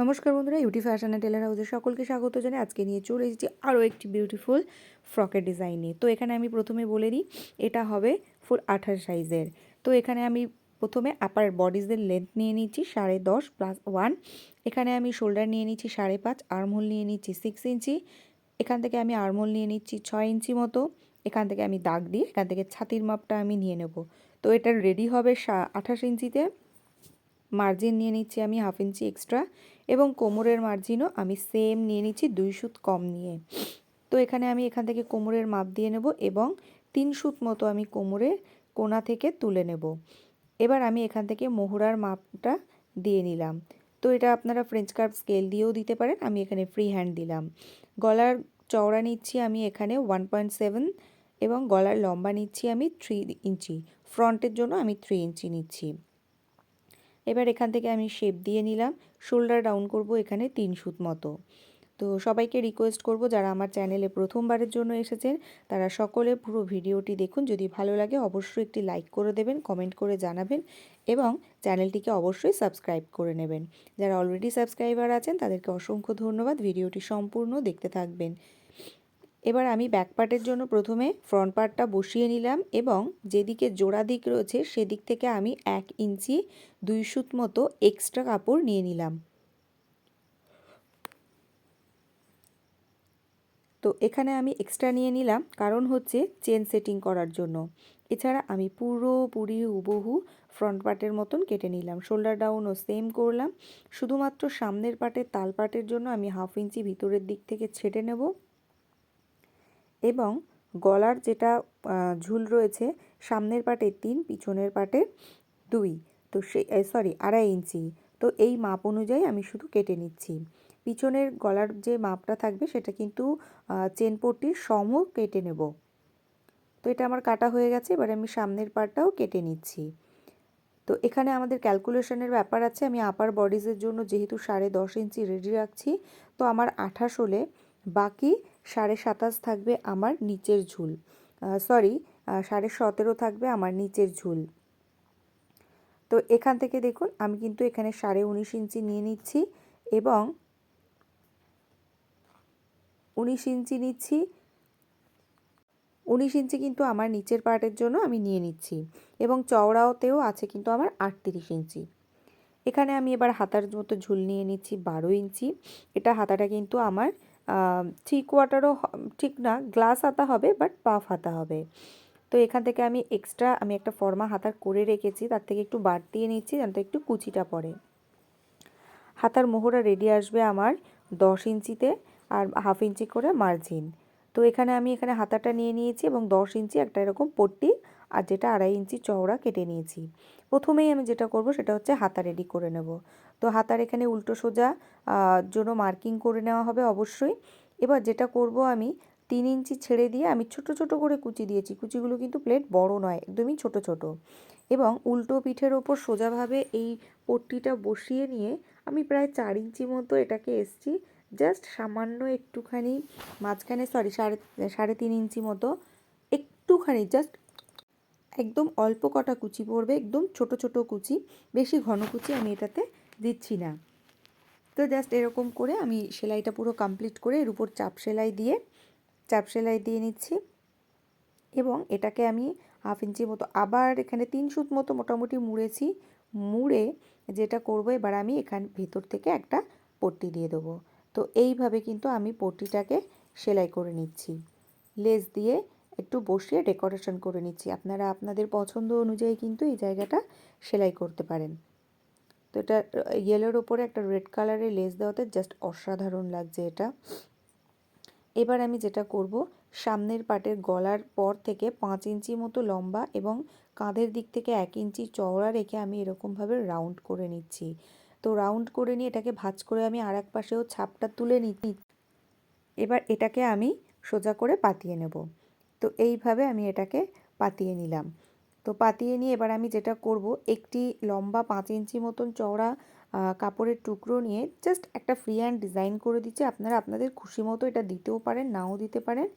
নমস্কার বন্ধুরা, UT fashion and teller হাউসে সকলকে স্বাগত জানাই। আজকে নিয়ে চলে এসেছি আরও একটি বিউটিফুল ফ্রকের ডিজাইন নিয়ে। তো এখানে আমি প্রথমে বলে দিই, এটা হবে ফুল 28 সাইজের। তো এখানে আমি প্রথমে আপার বডিজের লেন্থ নিয়ে নিচ্ছি 10.5 + 1। এখানে আমি শোল্ডার নিয়ে নিচ্ছি 5.5, আর্মহোল নিয়ে নিচ্ছি 6 ইঞ্চি। এখান থেকে আমি আর্মহোল নিয়ে নিচ্ছি 6 ইঞ্চি মতো। এখান থেকে আমি দাগ দিয়ে এখান থেকে ছাতির মাপটা আমি নিয়ে নেব। তো এটা রেডি হবে 28 ইঞ্চিতে। মার্জিন নিয়ে নিচ্ছি আমি 1/2 ইঞ্চি এক্সট্রা, এবং কোমরের মার্জিনও আমি সেম নিয়ে নিচ্ছি 2 সুত কম নিয়ে। তো এখানে আমি এখান থেকে কোমরের মাপ দিয়ে নেব এবং 3 সুত মতো আমি কোমরের কোণা থেকে তুলে নেব। এবার আমি এখান থেকে মোহরার মাপটা দিয়ে নিলাম। তো এটা আপনারা ফ্রেঞ্চ কার্ভ স্কেল দিয়েও দিতে পারেন, আমি এখানে ফ্রি হ্যান্ড দিলাম। গলার চওড়া নিচ্ছি আমি এখানে 1.7 এবং গলার লম্বা নিচ্ছি আমি 3 ইঞ্চি। ফ্রন্টের জন্য আমি 3 ইঞ্চি নিচ্ছি। এবার এখান থেকে আমি শেপ দিয়ে নিলাম। শোল্ডার ডাউন করব এখানে 3 সুত মতো। তো সবাইকে রিকোয়েস্ট করব, যারা আমার চ্যানেলে প্রথমবারের জন্য এসেছেন তারা সকলে পুরো ভিডিওটি দেখুন। যদি ভালো লাগে অবশ্যই একটি লাইক করে দেবেন, কমেন্ট করে জানাবেন এবং চ্যানেলটিকে অবশ্যই সাবস্ক্রাইব করে নেবেন। যারা অলরেডি সাবস্ক্রাইবার আছেন তাদেরকে অসংখ্য ধন্যবাদ। ভিডিওটি সম্পূর্ণ দেখতে থাকবেন। এবার আমি ব্যাক পার্টের জন্য প্রথমে ফ্রন্ট পার্টটা বসিয়ে নিলাম এবং যেদিকে জোড়া দিক রয়েছে সেদিক থেকে আমি 1 ইঞ্চি 2 সুত মতো এক্সট্রা কাপড় নিয়ে নিলাম। তো এখানে আমি এক্সট্রা নিয়ে নিলাম কারণ হচ্ছে চেন সেটিং করার জন্য। এছাড়া আমি পুরোপুরি হুবহু ফ্রন্ট পার্টের মতন কেটে নিলাম। শোল্ডার ডাউনও সেম করলাম। শুধুমাত্র সামনের পার্টের তাল পার্টের জন্য আমি 1/2 ইঞ্চি ভিতরের দিক থেকে ছেটে নেব এবং গলার যেটা ঝুল রয়েছে সামনের পাটে 3, পিছনের পাটে 2, তো সরি 2.5 ইঞ্চি। তো এই মাপ অনুযায়ী আমি শুধু কেটে নিচ্ছি। পিছনের গলার যে মাপটা থাকবে সেটা কিন্তু চেন পট্টির সম কেটে নেব। তো এটা আমার কাটা হয়ে গেছে। এবার আমি সামনের পাটটাও কেটে নিচ্ছি। তো এখানে আমাদের ক্যালকুলেশনের ব্যাপার আছে। আমি আপার বডিজের জন্য যেহেতু 10.5 ইঞ্চি রেডি রাখছি, তো আমার 28 হলে বাকি 27.5 থাকবে আমার নিচের ঝুল, 17.5 থাকবে আমার নিচের ঝুল। তো এখান থেকে দেখুন আমি কিন্তু এখানে 19.5 ইঞ্চি নিয়ে নিচ্ছি এবং 19 ইঞ্চি নিচ্ছি। 19 ইঞ্চি কিন্তু আমার নিচের পার্টের জন্য আমি নিয়ে নিচ্ছি এবং চওড়াতেও আছে কিন্তু আমার 38 ইঞ্চি। এখানে আমি এবার হাতার মতো ঝুল নিয়ে নিচ্ছি 12 ইঞ্চি। এটা হাতাটা কিন্তু আমার 3/4ও ঠিক না, গ্লাস হাতা হবে, বাট পাফ হাতা হবে। তো এখান থেকে আমি এক্সট্রা একটা ফর্মা হাতা করে রেখেছি, তার থেকে একটু বাদ দিয়ে নিচ্ছি যাতে একটু কুচিটা পড়ে। হাতার মোহরা রেডি আসবে আমার 10 ইঞ্চিতে আর 1/2 ইঞ্চি করে মার্জিন। তো এখানে আমি হাতাটা নিয়ে নিয়েছি এবং 10 ইঞ্চি একটা এরকম পট্টি আর যেটা 2.5 ইঞ্চি চওড়া কেটে নিয়েছি। প্রথমেই আমি যেটা করব সেটা হচ্ছে হাতা রেডি করে নেব। তো হাতার এখানে উল্টো সোজা জন্য মার্কিং করে নেওয়া হবে অবশ্যই। এবার যেটা করব আমি 3 ইঞ্চি ছেড়ে দিয়ে আমি ছোট ছোট করে কুচি দিয়েছি। কুচিগুলো কিন্তু প্লেট বড় নয়, একদমই ছোট ছোট, এবং উল্টো পিঠের ওপর সোজাভাবে এই পট্টিটা বসিয়ে নিয়ে আমি প্রায় 4 ইঞ্চি মতো এটাকে এসছি। জাস্ট সামান্য একটুখানি মাঝখানে, সাড়ে 3 ইঞ্চি মতো একটুখানি, জাস্ট একদম অল্প কটা কুচি পড়বে, একদম ছোট ছোট কুচি, বেশি ঘন কুচি আমি এটাতে দিচ্ছি না। তো জাস্ট এরকম করে আমি সেলাইটা পুরো কমপ্লিট করে এর উপর চাপ সেলাই দিয়ে নিচ্ছি এবং এটাকে আমি 1/2 ইঞ্চি মতো আবার এখানে 3 সুত মতো মোটামুটি মুড়েছি। মুড়ে যেটা করব, এবার আমি এখানে ভেতর থেকে একটা পট্টি দিয়ে দেবো। তো এইভাবে কিন্তু আমি পট্টিটাকে সেলাই করে নিচ্ছি। লেস দিয়ে একটু বসিয়ে ডেকোরেশন করে নিচ্ছি। আপনারা আপনাদের পছন্দ অনুযায়ী কিন্তু এই জায়গাটা সেলাই করতে পারেন। তো এটা ইয়েলোর ওপরে একটা রেড কালারের লেস দেওয়াতে জাস্ট অসাধারণ লাগছে এটা। এবার আমি যেটা করব, সামনের পাটের গলার পর থেকে 5 ইঞ্চি মতো লম্বা এবং কাঁধের দিক থেকে 1 ইঞ্চি চওড়া রেখে আমি এরকমভাবে রাউন্ড করে নিচ্ছি। তো রাউন্ড করে নিয়ে এটাকে ভাঁজ করে আমি আর এক পাশেও ছাপটা তুলে নিচ্ছি। এবার এটাকে আমি সোজা করে পাতিয়ে নেব। তো এইভাবে আমি এটাকে পাতিয়ে নিলাম। তো পাতিয়ে নিয়ে এবার আমি যেটা করব, একটি লম্বা 5 ইঞ্চি মতন চওড়া কাপড়ের টুকরো নিয়ে জাস্ট একটা ফ্রি হ্যান্ড ডিজাইন করে দিচ্ছি। আপনারা আপনাদের খুশি মতো এটা দিতেও পারেন, নাও দিতে পারেন।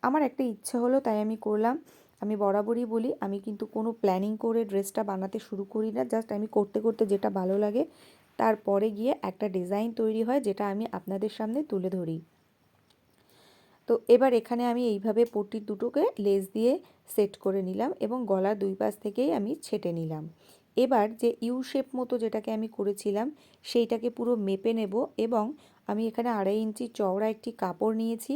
আমার একটা ইচ্ছা হলো তাই আমি করলাম। আমি বরাবরই বলি, আমি কিন্তু কোনো প্ল্যানিং করে ড্রেসটা বানাতে শুরু করি না, জাস্ট আমি করতে করতে যেটা ভালো লাগে তারপরে গিয়ে একটা ডিজাইন তৈরি হয়, যেটা আমি আপনাদের সামনে তুলে ধরি। তো এবার এখানে আমি এইভাবে পট্টির দুটোকে লেস দিয়ে সেট করে নিলাম এবং গলার দুই পাশ থেকেই আমি ছেটে নিলাম। এবার যে ইউ শেপ মতো যেটাকে আমি করেছিলাম সেইটাকে পুরো মেপে নেব এবং আমি এখানে 2.5 ইঞ্চি চওড়া একটি কাপড় নিয়েছি,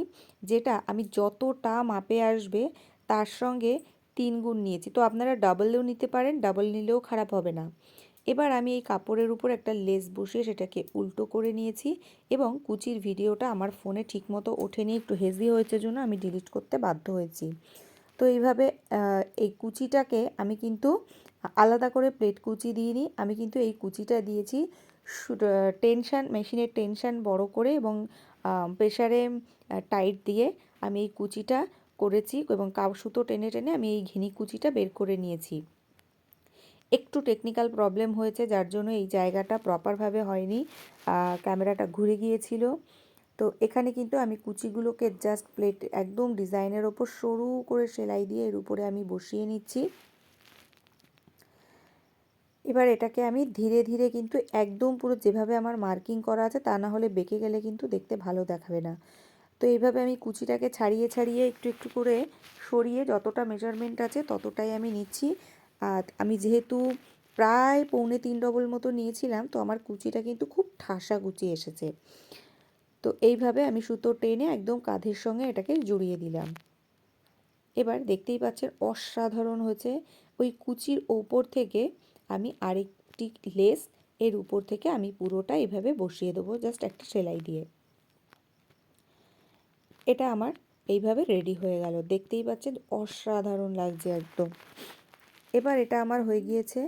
যেটা আমি যতটা মাপে আসবে তার সঙ্গে 3 গুণ নিয়েছি। তো আপনারা ডাবলও নিতে পারেন, ডাবল নিলেও খারাপ হবে না। এবার আমি এই কাপড়ের উপর একটা লেস বসিয়ে সেটাকে উল্টো করে নিয়েছি এবং কুচির ভিডিওটা আমার ফোনে ঠিকমতো ওঠেনি, একটু হেজি হয়েছে জন্য আমি ডিলিট করতে বাধ্য হয়েছি। তো এইভাবে এই কুচিটাকে আমি কিন্তু আলাদা করে প্লেট কুচি দিইনি, আমি কিন্তু এই কুচিটা দিয়েছি টেনশান মেশিনের টেনশান বড় করে এবং প্রেসারে টাইট দিয়ে আমি এই কুচিটা করেছি এবং সুতো টেনে টেনে আমি এই ঘিনি কুচিটা বের করে নিয়েছি। একটু টেকনিক্যাল প্রবলেম হয়েছে, যার জন্য এই জায়গাটা প্রপারভাবে হয়নি, ক্যামেরাটা ঘুরে গিয়েছিল। তো এখানে কিন্তু আমি কুচিগুলোকে জাস্ট প্লেট একদম ডিজাইনের ওপর সরু করে সেলাই দিয়ে এর উপরে আমি বসিয়ে নিচ্ছি। এবার এটাকে আমি ধীরে ধীরে কিন্তু একদম পুরো যেভাবে আমার মার্কিং করা আছে তা না হলে বেঁকে গেলে কিন্তু দেখতে ভালো দেখাবে না। তো এইভাবে আমি কুচিটাকে ছাড়িয়ে ছাড়িয়ে একটু একটু করে সরিয়ে যতটা মেজারমেন্ট আছে ততটাই আমি নিচ্ছি। আর আমি যেহেতু প্রায় 3.25 ডবল মতো নিয়েছিলাম, তো আমার কুচিটা কিন্তু খুব ঠাসা কুচি এসেছে। তো এইভাবে আমি সুতো টেনে একদম কাঁধের সঙ্গে এটাকে জড়িয়ে দিলাম। এবার দেখতেই পাচ্ছেন অসাধারণ হয়েছে। ওই কুচির ওপর থেকে আমি আরেকটি লেস এর উপর থেকে আমি পুরোটা এভাবে বসিয়ে দেবো জাস্ট একটা সেলাই দিয়ে। এটা আমার এইভাবে রেডি হয়ে গেল, দেখতেই পাচ্ছেন অসাধারণ লাগছে একদম। এবার এটা আমার হয়ে গিয়েছে।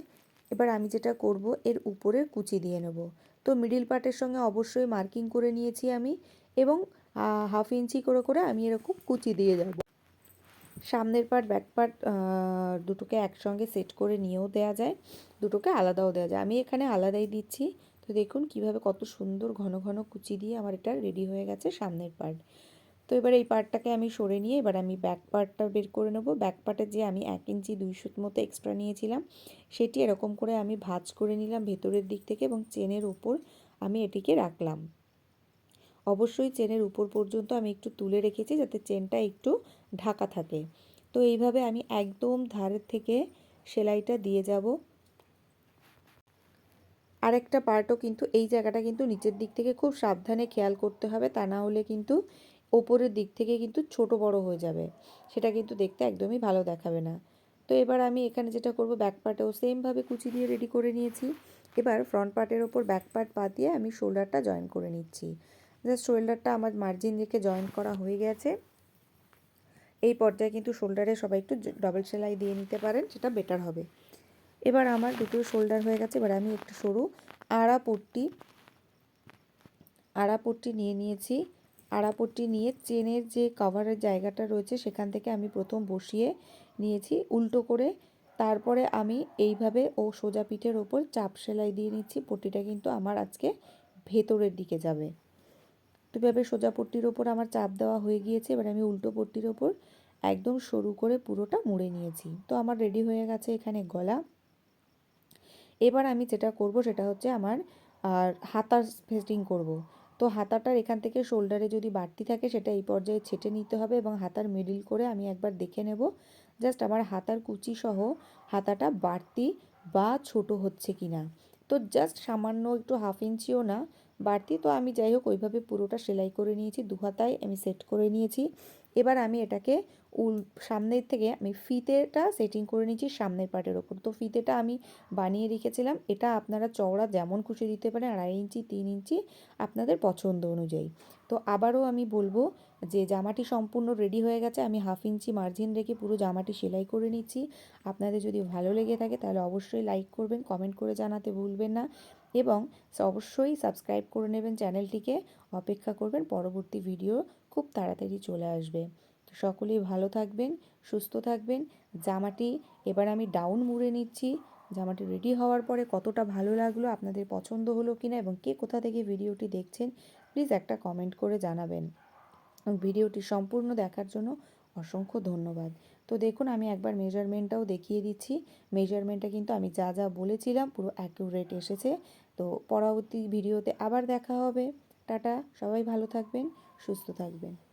এবার আমি যেটা করব এর উপরে কুচি দিয়ে নেব। তো মিডিল পার্টের সঙ্গে অবশ্যই মার্কিং করে নিয়েছি আমি এবং 1/2 ইঞ্চি করে করে আমি এরকম কুচি দিয়ে যাব। সামনের পার্ট ব্যাক পার্ট দুটোকে একসঙ্গে সেট করে নিয়েও দেওয়া যায়, দুটোকে আলাদাও দেওয়া যায়। আমি এখানে আলাদাই দিচ্ছি। তো দেখুন কিভাবে কত সুন্দর ঘন ঘন কুচি দিয়ে আমার এটা রেডি হয়ে গেছে সামনের পার্ট। তো এবার এই পার্টটাকে আমি সরে নিয়ে এবার আমি ব্যাক পার্টটা বের করে নেব। ব্যাক পার্টের যে আমি 1 ইঞ্চি 2 সুত মতো এক্সট্রা নিয়েছিলাম সেটি এরকম করে আমি ভাঁজ করে নিলাম ভেতরের দিক থেকে এবং চেনের উপর আমি এটিকে রাখলাম। অবশ্যই চেনের উপর পর্যন্ত আমি একটু তুলে রেখেছি যাতে চেনটা একটু ঢাকা থাকে। তো এইভাবে আমি একদম ধারের থেকে সেলাইটা দিয়ে যাব। আরেকটা পার্টও কিন্তু এই জায়গাটা কিন্তু নিচের দিক থেকে খুব সাবধানে খেয়াল করতে হবে, তা না হলে কিন্তু ওপরের দিক থেকে কিন্তু ছোট বড় হয়ে যাবে, সেটা কিন্তু দেখতে একদমই ভালো দেখাবে না। তো এবার আমি এখানে যেটা করব ব্যাক পার্টেও সেমভাবে কুচি দিয়ে রেডি করে নিয়েছি। এবার ফ্রন্ট পার্টের ওপর ব্যাক পার্ট পা দিয়ে আমি শোল্ডারটা জয়েন করে নিচ্ছি। জাস্ট শোল্ডারটা আমার মার্জিন রেখে জয়েন করা হয়ে গেছে। এই পর্যায়ে কিন্তু শোল্ডারে সবাই একটু ডবল সেলাই দিয়ে নিতে পারেন, সেটা বেটার হবে। এবার আমার দুটো শোল্ডার হয়ে গেছে। এবার আমি একটু সরু আড়া পট্টি নিয়ে নিয়েছি। আড়া পট্টি নিয়ে চেনের যে কভারের জায়গাটা রয়েছে সেখান থেকে আমি প্রথম বসিয়ে নিয়েছি উল্টো করে। তারপরে আমি এইভাবে সোজা পিঠের ওপর চাপ সেলাই দিয়ে নিচ্ছি। পট্টিটা কিন্তু আমার আজকে ভেতরের দিকে যাবে। তো এভাবে সোজা পট্টির ওপর আমার চাপ দেওয়া হয়ে গিয়েছে। এবার আমি উল্টো পট্টির ওপর একদম সরু করে পুরোটা মুড়ে নিয়েছি। তো আমার রেডি হয়ে গেছে এখানে গলা। এবার আমি যেটা করব সেটা হচ্ছে আমার হাতার ফেস্টিং করব। তো হাতাটার এখান থেকে শোল্ডারে যদি বাড়তি থাকে সেটা এই পর্যায়ে ছেটে নিতে হবে এবং হাতার মিডিল করে আমি একবার দেখে নেব জাস্ট আমার হাতার কুচি সহ হাতাটা বাড়তি বা ছোট হচ্ছে কি না। তো জাস্ট সামান্য একটু 1/2 ইঞ্চিও না বাড়তি। তো আমি যাই হোক ওইভাবে পুরোটা সেলাই করে নিয়েছি, দু হাতায় আমি সেট করে নিয়েছি। এবার আমি এটাকে সামনের থেকে আমি ফিতেটা সেটিং করে নিয়েছি সামনের পার্টের ওপর। তো ফিতেটা আমি বানিয়ে রেখেছিলাম, এটা আপনারা চওড়া যেমন খুশি দিতে পারেন, 2.5 ইঞ্চি 3 ইঞ্চি আপনাদের পছন্দ অনুযায়ী। তো আবারও আমি বলবো যে জামাটি সম্পূর্ণ রেডি হয়ে গেছে। আমি 1/2 ইঞ্চি মার্জিন রেখে পুরো জামাটি সেলাই করে নিচ্ছি। আপনাদের যদি ভালো লেগে থাকে তাহলে অবশ্যই লাইক করবেন, কমেন্ট করে জানাতে ভুলবেন না এবং অবশ্যই সাবস্ক্রাইব করে নেবেন চ্যানেলটিকে। অপেক্ষা করবেন, পরবর্তী ভিডিও খুব তাড়াতাড়ি চলে আসবে। তো সকলেই ভালো থাকবেন, সুস্থ থাকবেন। জামাটি এবার আমি ডাউন মুড়ে নিচ্ছি। জামাটি রেডি হওয়ার পরে কতটা ভালো লাগলো, আপনাদের পছন্দ হলো কিনা এবং কে কোথা থেকে ভিডিওটি দেখছেন প্লিজ একটা কমেন্ট করে জানাবেন। এবং ভিডিওটি সম্পূর্ণ দেখার জন্য অসংখ্য ধন্যবাদ। তো দেখুন আমি একবার মেজারমেন্টটাও দেখিয়ে দিচ্ছি। মেজারমেন্টটা কিন্তু আমি যা যা বলেছিলাম পুরো অ্যাকুরেট এসেছে। তো পরবর্তী ভিডিওতে আবার দেখা হবে। টাটা, সবাই ভালো থাকবেন, সুস্থ থাকবেন।